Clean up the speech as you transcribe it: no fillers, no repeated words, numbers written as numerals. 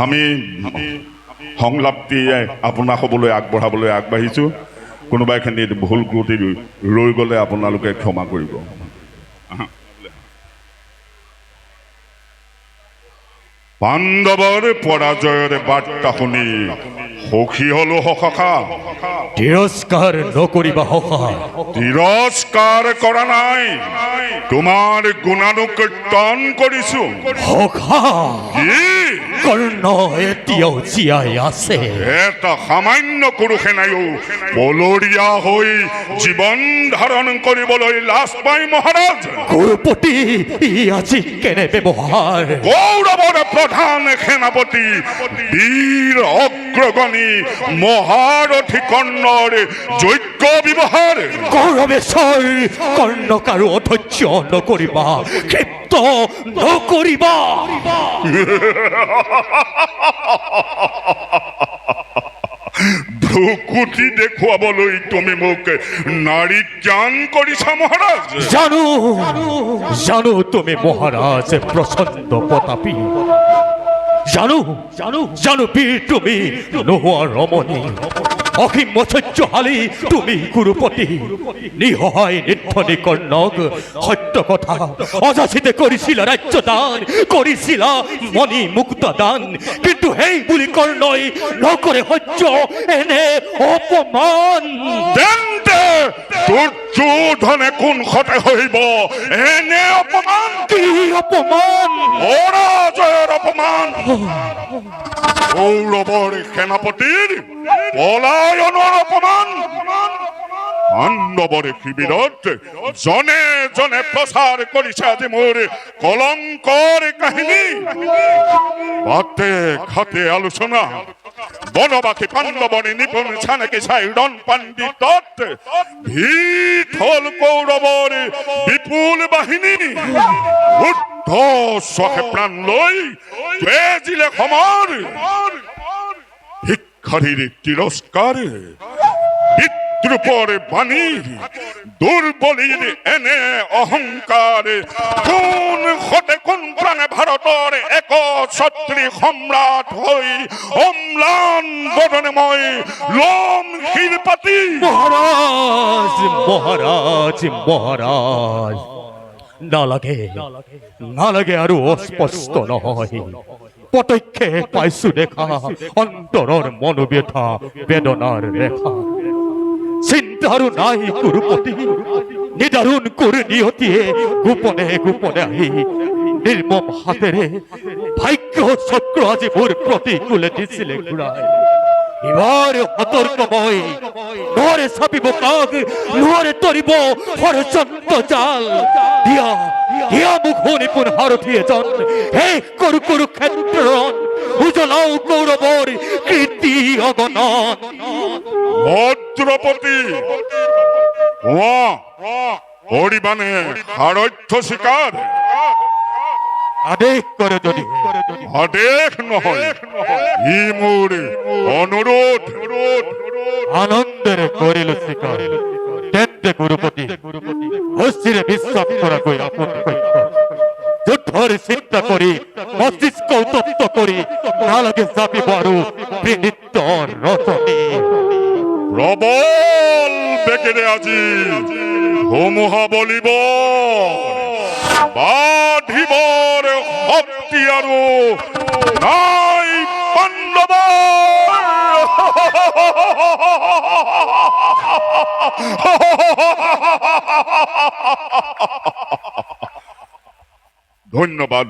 আমি সংলাপটি আপোনাক ক'বলৈ আগবাঢ়িছোঁ। কোনোবা এখিনিত ভুল ক্ৰুটি ৰৈ গ'লে আপোনালোকে ক্ষমা কৰিব। পাণ্ডৱৰ পৰাজয়ৰ বাৰ্তা শুনি সুখী হলো সখা। তিৰস্কাৰ নকৰিবা সখা। তিৰস্কাৰ কৰা নাই, তোমাৰ গুণানুকীৰ্তন কৰিছো সখা। কি কৰ্ণ এতিয়াও জীয়াই আছে। এটা সামান্য পুৰুষে নাইও বলৰীয়া হৈ জীৱন ধাৰণ কৰিবলৈ লাজ পাই মহাৰাজ। গুৰুপতি আজি কেনে ব্যৱহাৰ? কৌৰৱৰ প্ৰধান সেনাপতি বীৰ অগ্ৰগণী মহাৰথী কৰ্ণৰ যোগ্য ব্যৱহাৰ। কৌৰৱেশ্বৰ কৰ্ণক আৰু অধৈৰ্য নকৰিবা, ক্ষিপ্ত নকৰিবা। ভ্ৰুকুটি দেখুৱাবলৈ তুমি মোক নাৰী জ্ঞান কৰিছা মহাৰাজ। জানো তুমি মহাৰাজ প্ৰচণ্ড প্ৰতাপী। জানো বীৰ তুমি নোহোৱা ৰমণী। অসীম ঐশ্বৰ্যশালী তুমি গুৰুপতি। নিসহায় নিৰ্ধনী কৰ্ণক সত্য কথা অযাচিতে কৰিছিলা ৰাজ্যদান, কৰিছিলা মণি মুক্তা দান। কিন্তু সেই বুলি কৰ্ণই নকৰে সহ্য এনে অপমান। তেন্তে দুৰ্যোধনে কোন সতে সহিব এনে অপমান? কি অপমান? পৰাজয়ৰ অপমান। কৌৰৱৰ সেনাপতিৰ পলায়নৰ অপমান। পাণ্ডৱৰ শিবিৰত জনে জনে প্ৰচাৰ কৰিছে আজি মোৰ কলংকৰ কাহিনী। বাটে ঘাটে আলোচনা, বনবাসী পাণ্ডৱৰ নিপুণ চানেকি চাই ৰণ পাণ্ডিতত ভিত হল কৌৰৱৰ বিপুল বাহিনী। উদ্ধ প্ৰাণ লৈ তেজিলে সমৰ ভিক্ষাৰীৰ তিৰস্কাৰ, বিদ্ৰূপৰ বাণী, দুৰ্বলীৰ এনে অহংকাৰ। কোন সতে কোন প্ৰাণে ভাৰতৰ এক ছত্ৰী সম্ৰাট হৈ অম্লান বদনে মই লম শিৰ পাতি। মহাৰাজ নালাগে আৰু অস্পষ্ট নহয়। প্ৰত্যক্ষে পাইছো দেখা অন্তৰৰ মনোব্যথা বেদনাৰ ৰেখা। চিন্তাৰো নাই গুৰুপতি, নিদাৰুণ কৰি নিয়তিয়ে গোপনে আহি নিৰ্মম হাতেৰে ভাগ্য চক্ৰ আজি মোৰ প্ৰতিকূলে দিছিলে ঘূৰাই। এবাৰ সতৰ্ক মই, নোৱাৰে চাপিব কাগ, নোৱাৰে তৰিব ষড়যন্ত্ৰ জাল। দিয়া মোক নিপুণ সাৰথী এজন, শেষ কৰো কুৰুক্ষেত্ৰণ, উজলাও কৌৰৱৰ কীৰ্তি অগণন। ভদ্ৰপতি কৰিবানে সাৰথ্য স্বীকাৰ? আদেশ কৰে যদি। আদেশ নহয়, ই মোৰ অনুৰোধ। আনন্দেৰে কৰিলো স্বীকাৰ। তেন্তে গুৰুপতি অস্থিৰে বিশ্বাস কৰাকৈ আপোন সত্য। যুদ্ধৰ চিন্তা কৰি মস্তিষ্ক উত্তপ্ত কৰি নালাগে জাপিব আৰু পীড়িত ৰজনী। প্ৰবল বেগেৰে আজি ধুমুহা বলিব, বাঢ়িবৰ শক্তি আৰু নাই পাণ্ডৱ। ধন্যবাদ।